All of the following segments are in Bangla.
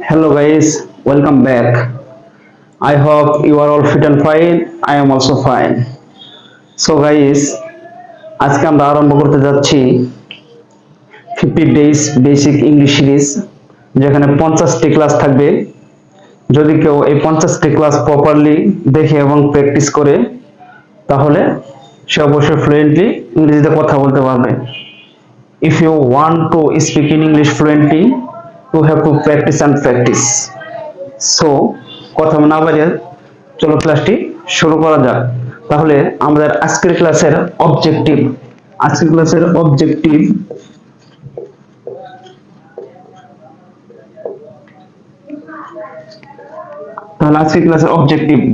Hello guys, welcome back. I hope you are all fit and fine. I am also fine. So guys, আজকে আমরা আরম্ভ করতে যাচ্ছি 50 days basic English series, যেখানে 50টি ক্লাস থাকবে। যদি কেউ এই 50টি ক্লাস প্রপারলি দেখে এবং প্র্যাকটিস করে, তাহলে সে অবশ্যই ফ্লুয়েন্টলি ইংরেজিতে কথা বলতে পারবে। If you want to speak in English fluently, you have to practice and practice. So কথা না বাড়িয়ে চলো ক্লাসটি শুরু করা যাক। তাহলে আমাদের আজকের ক্লাসের অবজেক্টিভ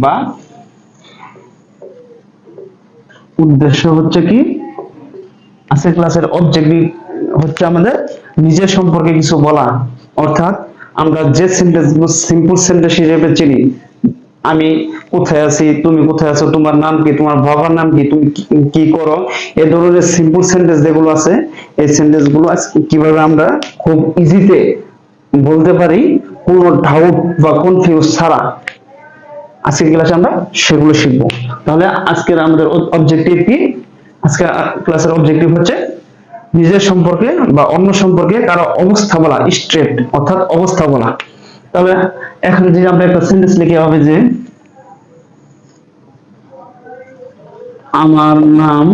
বা উদ্দেশ্য হচ্ছে কি, আজকের ক্লাসের অবজেক্টিভ হচ্ছে আমাদের নিজের সম্পর্কে কিছু বলা। অর্থাৎ আমরা যে সেন্টেন্সগুলো সিম্পল সেন্টেন্স হিসেবে চিনি, আমি কোথায় আছি, তুমি কোথায় আছো, তোমার নাম কি, তোমার বাবার নাম কি, তুমি কি করো, এই ধরনের সিম্পল সেন্টেন্স যেগুলো আছে, এই সেন্টেন্সগুলো কিভাবে আমরা খুব ইজিতে বলতে পারি কোনো ডাউট বা কনফিউজ ছাড়া, আজকের ক্লাসে আমরা সেগুলো শিখবো। তাহলে আজকের আমাদের অবজেক্টিভ কি? আজকে ক্লাসের অবজেক্টিভ হচ্ছে নিজের সম্পর্কে বা অন্য সম্পর্কে কারো অবস্থা বলা, স্ট্রেট অর্থাৎ অবস্থা বলা। তবে এখন যে আমরা একটা সেন্টেন্স লিখে হবে যে আমার নাম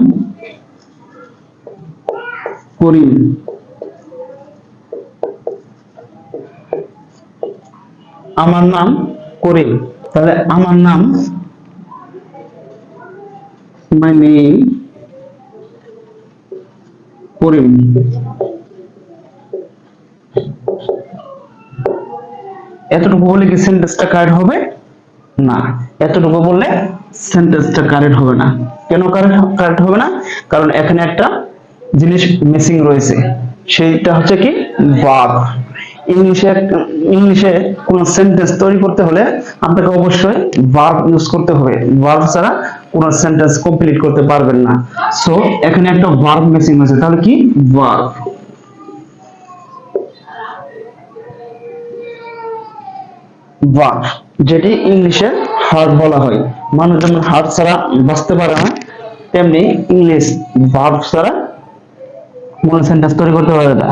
করিম, আমার নাম করিম। তাহলে আমার নাম, মাই নেম করিম। এতটুকু বলে কি সেন্টেন্সটা কারেক্ট হবে? না, এতটুকু বললে সেন্টেন্সটা কারেক্ট হবে না। কেন কারেক্ট হবে না? কারণ এখানে একটা জিনিস মিসিং রয়েছে, সেইটা হচ্ছে কি ভার্ব। ইংলিশে কোন সেন্টেন্স তৈরি করতে হলে আপনাকে অবশ্যই ভার্ব ইউজ করতে হবে। ভার্ব ছাড়া কোন সেন্টেন্স কমপ্লিট করতে পারবেন না। সো এখানে একটা ভার্ব মিসিং হয়েছে, তাহলে কি ভার্ব। ভার্ব যেটি ইংলিশে হার্ট বলা হয়। মানুষ যেমন হার্ট ছাড়া বাঁচতে পারে না, তেমনি ইংলিশ ভার্ব ছাড়া কোনো সেন্টেন্স তৈরি করতে পারবে না।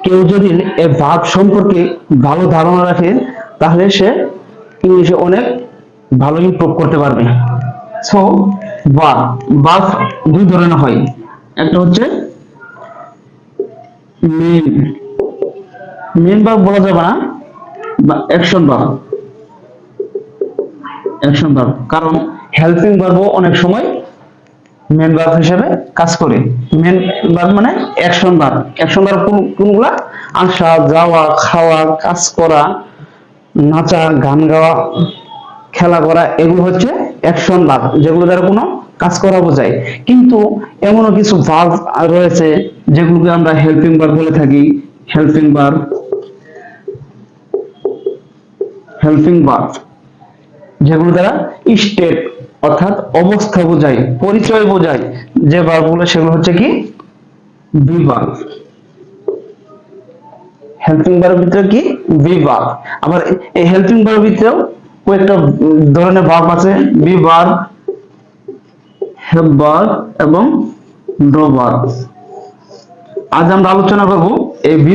কেউ যদি এই ভার্ব সম্পর্কে ভালো ধারণা রাখে, তাহলে সে ইংলিশে অনেক ভালো ইমপ্রুভ করতে পারবে। সো ভার্ব ভার্ব দুই ধরনের হয়, একটা হচ্ছে মেন মেন ভার্ব বলা যাবে না, বা অ্যাকশন ভার্ব। কারণ হেল্পিং ভার্বও অনেক সময় মেন ভার্ব হিসেবে কাজ করে। মেন ভার্ব মানে অ্যাকশন ভার্ব। অ্যাকশন ভার্ব কোনগুলা? আসা, যাওয়া, খাওয়া, কাজ করা, নাচা, গান গাওয়া, খেলা করা, এগুলো হচ্ছে অ্যাকশন ভার্ব, যেগুলো দ্বারা কোনো কাজ করা বোঝায়। কিন্তু এমনও কিছু ভার্ব রয়েছে যেগুলোকে আমরা হেল্পিং ভার্ব বলে থাকি। হেল্পিং ভার্ব যেগুলো দ্বারা স্টেট অর্থাৎ অবস্থা বোঝায়, পরিচয় বোঝায় যে ভার্বগুলো, সেগুলো হচ্ছে কি বি ভার্ব। হেল্পিং ভার্বের ভিতরে কি বি ভার্ব। আবার এই হেল্পিং ভার্বের ভিতরেও কয়েকটা ধরনের ভার্ব আছে, বি ভার্ব, হেল্প ভার্ব এবং ডু ভার্ব। আজ আমরা আলোচনা করব এই be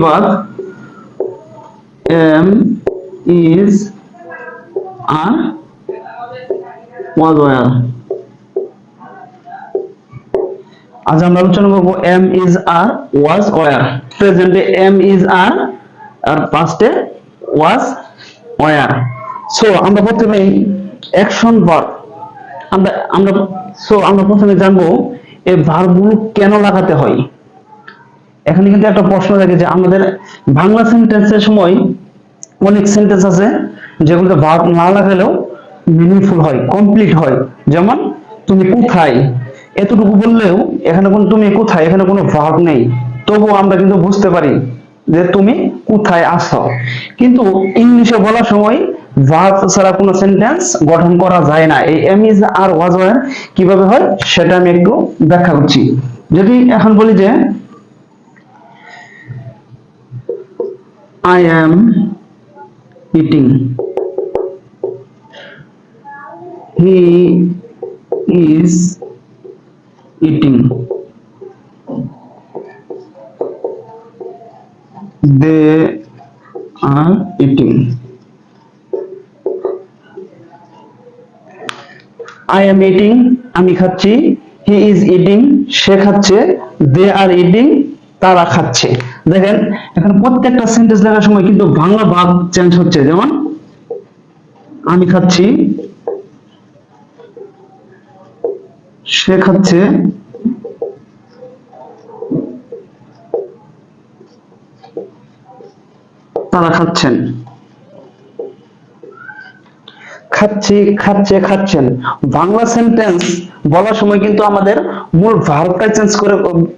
verb. Am is are was were. আজ আমরা আলোচনা করব am is are was were. প্রেজেন্টে এম ইজ আর, আর পাস্টে ওয়াজ ওয়ার। সো আমরা প্রথমে অ্যাকশন ভার্ব আমরা প্রথমে জানবো এই ভার্বগুলো কেন লাগাতে হয়। এখানে কিন্তু একটা প্রশ্ন থাকে যে আমাদের বাংলা সেন্টেন্সের সময় অনেক সেন্টেন্স আছে যেগুলোতে ভার্ব না লাগালেও মিনিংফুল হয়, কমপ্লিট হয়। যেমন তুমি কোথায়, এতটুকু বললেও এখানে কোন তুমি কোথায়, এখানে কোনো ভার্ব নেই, তবুও আমরা কিন্তু বুঝতে পারি যে তুমি কোথায় আছো। কিন্তু ইংলিশে বলার সময় ভার্ব ছাড়া কোনো সেন্টেন্স গঠন করা যায় না। এই am is are was were কিভাবে হয় সেটা আমি একটু ব্যাখ্যা করছি। যদি এখন বলি যে I am eating. He is eating. They are eating. I am eating, আমি খাচ্ছি। He is eating, সে খাচ্ছে। They are eating, তারা খাচ্ছে। দেখেন এখন প্রত্যেকটা সেন্টেন্স লেখার সময় কিন্তু বাংলা ভাব চেঞ্জ হচ্ছে। যেমন আমি খাচ্ছি, সে খাচ্ছে, তারা খাচ্ছেন। খাচ্ছি, খাচ্ছে, খাচ্ছেন। বাংলা সেন্টেন্স বলার সময় কিন্তু আমাদের মূল ভার্বটা চেঞ্জ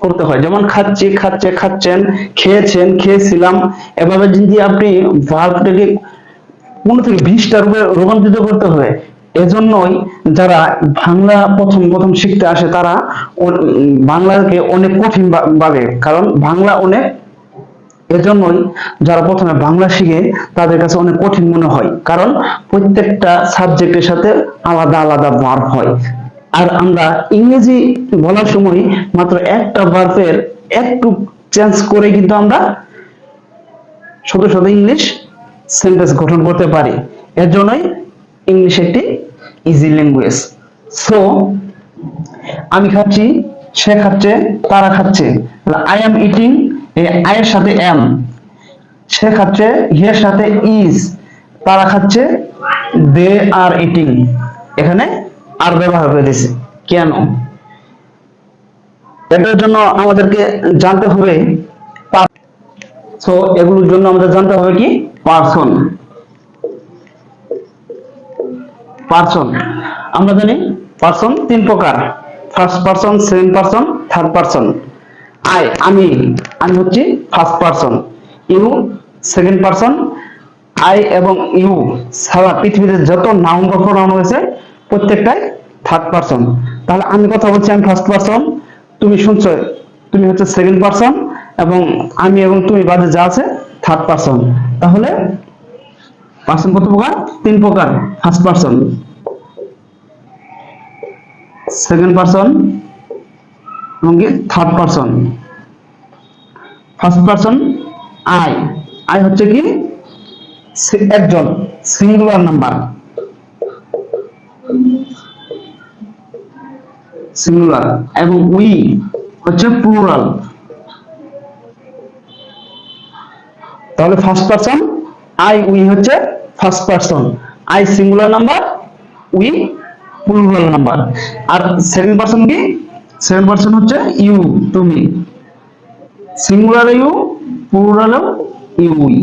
করতে হয়। যেমন খাচ্ছি, খাচ্ছে, খাচ্ছেন, খেয়েছেন, খেয়েছিলাম। এভাবে যদি আপনি ভার্বটাকে 15 থেকে 20টা রূপে রূপান্তরিত করতে হয়। এজন্যই যারা বাংলা প্রথম প্রথম শিখতে আসে তারা বাংলাকে অনেক কঠিন ভাবে, কারণ বাংলা অনেক, এজন্যই যারা প্রথমে বাংলা শিখে তাদের কাছে অনেক কঠিন মনে হয়, কারণ প্রত্যেকটা সাবজেক্টের সাথে আলাদা আলাদা ভার্ব হয়। আর আমরা ইংরেজি বলার সময় মাত্র একটা ভার্বের একটু চেঞ্জ করে কিন্তু আমরা শত শত ইংলিশ সেন্টেন্স গঠন করতে পারি। এর জন্যই ইংলিশ একটি ইজি ল্যাঙ্গুয়েজ। সো আমি খাচ্ছি, সে খাচ্ছে, তারা খাচ্ছে। আই এম ইটিং, এই আই এর সাথে এম, সে খাচ্ছে, হি এর সাথে ইজ, তারা খাচ্ছে, দে আর ইটিং। এখানে আর ব্যবহার করে দিয়েছে কেন? এটার জন্য আমাদেরকে জানতে হবে, সো এগুলোর জন্য আমাদের জানতে হবে কি পারসন। পারসন আমরা জানি পারসন 3 প্রকার, first person, second person, third person. আমি হচ্ছে first person, you second person. I এবং ইউ সারা পৃথিবীতে যত নাউন বা প্রোনাউন হয়েছে প্রত্যেকটাই থার্ড পারসন। তাহলে আমি কথা বলছি, আমি ফার্স্ট পারসন, তুমি শুনছো তুমি হচ্ছে সেকেন্ড পারসন, এবং আমি এবং তুমি বাদে যা আছে থার্ড পারসন। তাহলে পারসন কত প্রকার? 3 প্রকার। ফার্স্ট পারসন, সেকেন্ড পারসন এবং third person. First person I হচ্ছে কি একজন, সিঙ্গুলার নাম্বার, সিঙ্গুলার, এবং উই হচ্ছে প্লুরাল। তাহলে ফার্স্ট পারসন আই, উই হচ্ছে first person. I singular number, we plural number. আর সেকেন্ড পারসন কি? সেকেন্ড পারসন হচ্ছে ইউ, তুমি, singular you, plural you, we.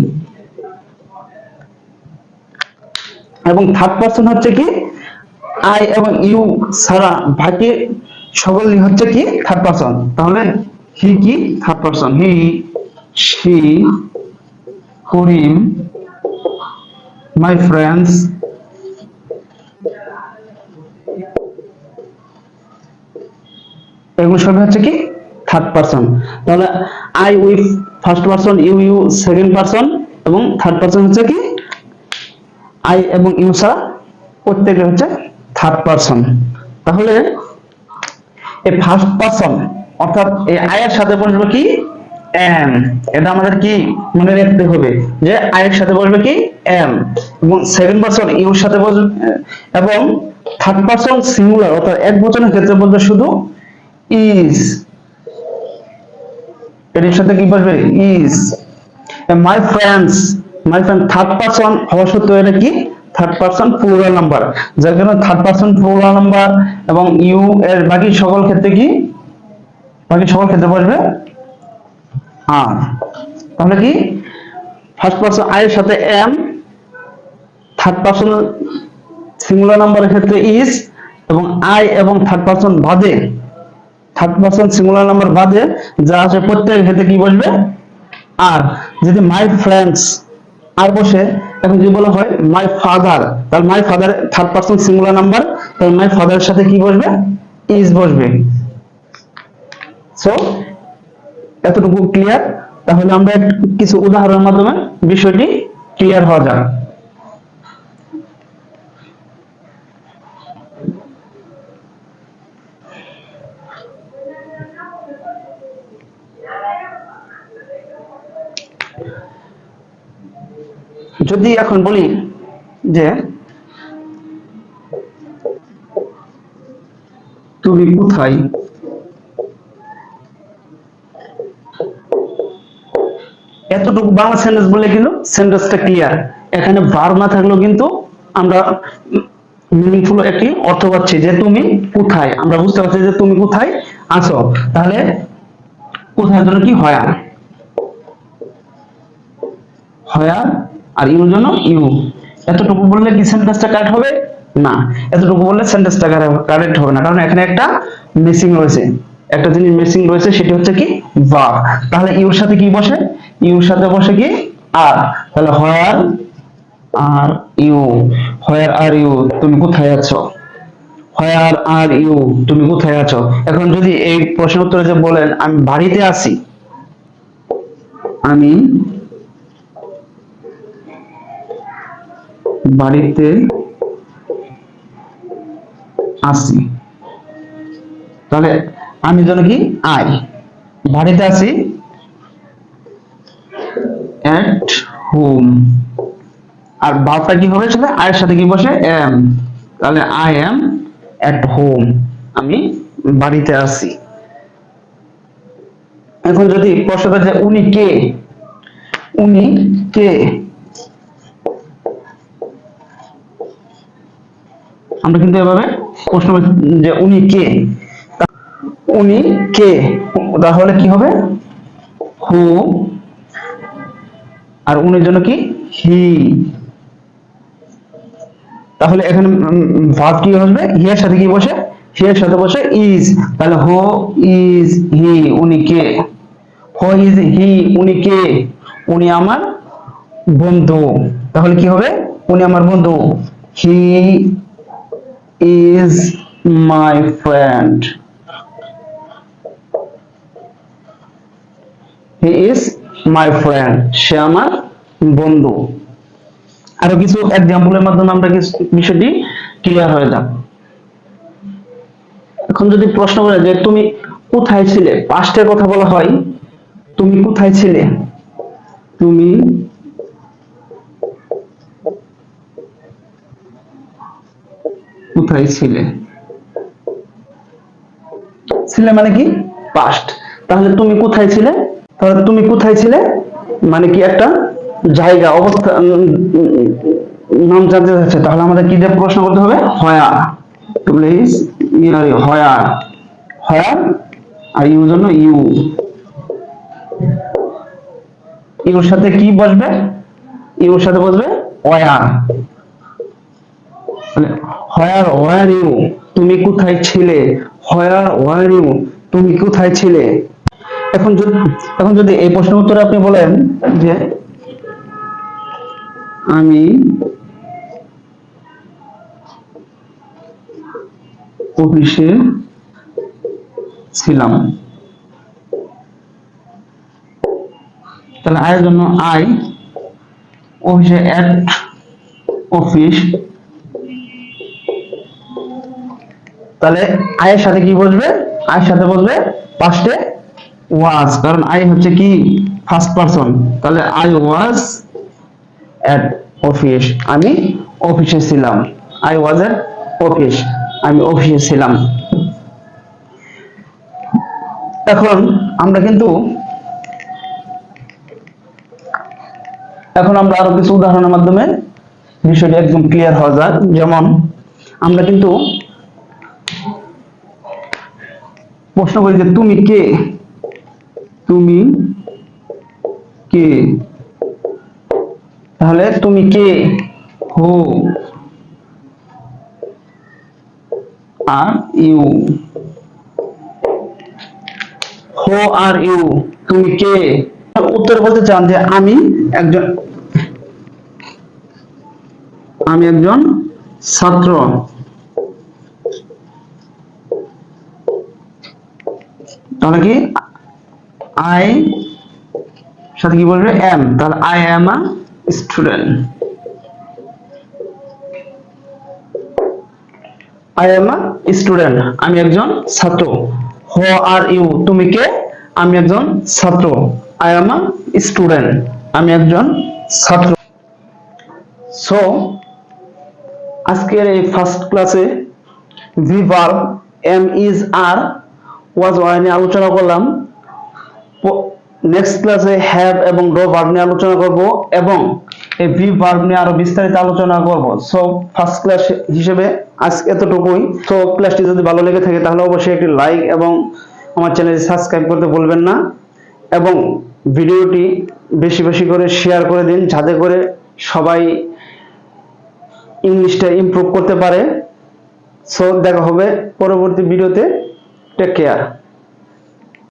এবং থার্ড পারসন হচ্ছে কি আই এবং ইউ ছাড়া বাকি সকলই হচ্ছে কি থার্ড পারসন। তাহলে হি কি third person, he, she, Karim, my friends, এগুলো সবই হচ্ছে কি থার্ড পারসন। তাহলে I, we first person, you second person, এবং থার্ড পারসন হচ্ছে কি আই এবং ইউ ছাড়া প্রত্যেকে হচ্ছে থার্ড পারসন। তাহলে এই ফার্স্ট পারসন অর্থাৎ এই আই এর সাথে বসবে কি এম, এটা আমাদের কি মনে রাখতে হবে যে আই এর সাথে বসবে কি এম, এবং সেকেন্ড পারসন ইউ এর সাথে বসবে, এবং থার্ড পারসন সিঙ্গুলার অর্থাৎ একবচনের ক্ষেত্রে বলবে শুধু ইজ, এর সাথে কি বসবে is. My friends, my friend third person হওয়া সত্ত্বেও এটা কি থার্ড পারসন প্লুরাল নাম্বার, যার কারণে থার্ড পারসন প্লুরাল নাম্বার। এবং ইউ এর বাকি সকল ক্ষেত্রে কি, বাকি সকল ক্ষেত্রে বসবে আর। তাহলে কি ফার্স্ট পারসন আই এর সাথে এম, থার্ড পারসন সিঙ্গুলার নাম্বারের ক্ষেত্রে ইজ, এবং আই এবং থার্ড পারসন বাদে, থার্ড পারসন সিঙ্গুলার নাম্বার বাদে যা আছে প্রত্যেকের ক্ষেত্রে কি বসবে আর। যদি মাই ফ্রেন্ডস আর বসে, এখন যদি বলা হয় মাই ফাদার, তাহলে my father third person singular number, তাহলে মাই ফাদারের সাথে কি বসবে ইজ বসবে। সো এতটুকু ক্লিয়ার। তাহলে আমরা কিছু উদাহরণের মাধ্যমে বিষয়টি ক্লিয়ার হওয়া যাক। যদি এখন বলি যে তুমি কোথায়, এতটুকু বাংলা সেন্টেন্স বললে কিন্তু সেন্টেন্সটা ক্লিয়ার। এখানে ভার্ব না থাকলেও কিন্তু আমরা মিনিংফুল একটি অর্থ পাচ্ছি যে তুমি কোথায়, আমরা বুঝতে পারছি যে তুমি কোথায় আছো। তাহলে কোথায় জন্য কি হয়, হয়ার আর ইউর জন্য ইউ। এতটুকু বললে কি সেন্টেন্সটা কারেক্ট হবে? না, এতটুকু বললে সেন্টেন্সটা কারেক্ট হবে না, কারণ এখানে একটা মিসিং রয়েছে, একটা জিনিস মিসিং রয়েছে, সেটি হচ্ছে কি ভার্ব। তাহলে ইউর সাথে কি বসে? ইউর সাথে বসে কি আর। তাহলে হোয়ার are you, where are you, তুমি কোথায় আছো, হোয়ার আর ইউ, তুমি কোথায় আছো। এখন যদি এই প্রশ্নের উত্তরে যে বলেন আমি বাড়িতে আছি, আমি বাড়িতে আছি, তাহলে আমি জন্য কি আই, বাড়িতে আছি এট হোম, আর ভার্বটা কি হবে সেটা আয়ের সাথে কি বসে এম, তাহলে আই এম এট হোম, আমি বাড়িতে আছি। এখন যদি প্রশ্ন করে যে উনি কে, উনি কে, আমরা কিন্তু এভাবে প্রশ্ন যে উনি কে, উনি কে, তাহলে কি হবে হু, আর উনির জন্য কি হি। তাহলে এখানে ভার্ব কি হবে, হি এর সাথে কি বসে, হি এর সাথে বসে ইজ, তাহলে হো ইজ হি, উনি কে, হো ইজ হি, উনি কে, উনি আমার বন্ধু, তাহলে কি হবে উনি আমার বন্ধু, he is my friend, he is my friend, সে আমার বন্ধু। আরো কিছু এক্সাম্পলের মাধ্যমে আমরা বিষয়টি ক্লিয়ার হয়ে যাক। এখন যদি প্রশ্ন করে যে তুমি কোথায় ছিলে, পাস্টের কথা বলা হয়, তুমি কোথায় ছিলে, তুমি কোথায় ছিলে, ছিলে মানে কি পাস্ট। তাহলে তুমি কোথায় ছিলে, তাহলে তুমি কোথায় ছিলে মানে কি একটা জায়গা অবস্থা নাম জানতে চাচ্ছে, তাহলে আমাদের কি দিয়ে প্রশ্ন করতে হবে, where, please where, where are you জন্য ইউ, ইউর সাথে কি বসবে, ইউর সাথে বসবে ওয়ার, মানে হোয়ার ওয়ার ইউ, তুমি কোথায় ছিলে, হোয়ার ওয়ার ইউ, তুমি কোথায় ছিলে। এখন যদি, এখন যদি এই প্রশ্নের উত্তরে আপনি বলেন যে আমি অফিসে ছিলাম, তাহলে আয়ের জন্য আই, অফিসে এট অফিস, তাহলে আয়ের সাথে কি বসবে, আয়ের সাথে বসবে পাস্টে ওয়াজ, কারণ আই হচ্ছে কি ফার্স্ট পারসন, তাহলে আই ওয়াজ এট অফিস, আমি অফিসে ছিলাম, আই ওয়াজ এট অফিস, আমি অফিসে ছিলাম। এখন আমরা কিন্তু এখন আমরা আরো কিছু উদাহরণের মাধ্যমে বিষয়টি একদম ক্লিয়ার হওয়া যায়। যেমন আমরা কিন্তু প্রশ্ন করি যে তুমি কে, তুমি কে, তাহলে তুমি কে, হু are you, who are you, তুমি কে। উত্তর বলতে চান যে আমি একজন, আমি একজন ছাত্র, তাহলে কি আই সাথে কি বলবে এম, তাহলে I am a student. I am a student, আমি একজন ছাত্র। হু আর ইউ, তুমি কে? আমি একজন ছাত্র। আই এম আ স্টুডেন্ট, আমি একজন ছাত্র। সো আজকের এই ফার্স্ট ক্লাসে be verb, am, is, are, was, were নিয়ে আলোচনা করলাম। নেক্সট ক্লাসে হ্যাভ এবং ডু ভার্ব নিয়ে আলোচনা করব এবং এই ভি ভার্ব নিয়ে আরো বিস্তারিত আলোচনা করব। সো ফার্স্ট ক্লাস হিসেবে আজ এতটুকুই। তো ক্লাসটি যদি ভালো লেগে থাকে তাহলে অবশ্যই একটি লাইক এবং আমার চ্যানেলটি সাবস্ক্রাইব করতে ভুলবেন না এবং ভিডিওটি বেশি বেশি করে শেয়ার করে দিন যাতে করে সবাই ইংলিশটা ইমপ্রুভ করতে পারে। সো দেখা হবে পরবর্তী ভিডিওতে। Take care.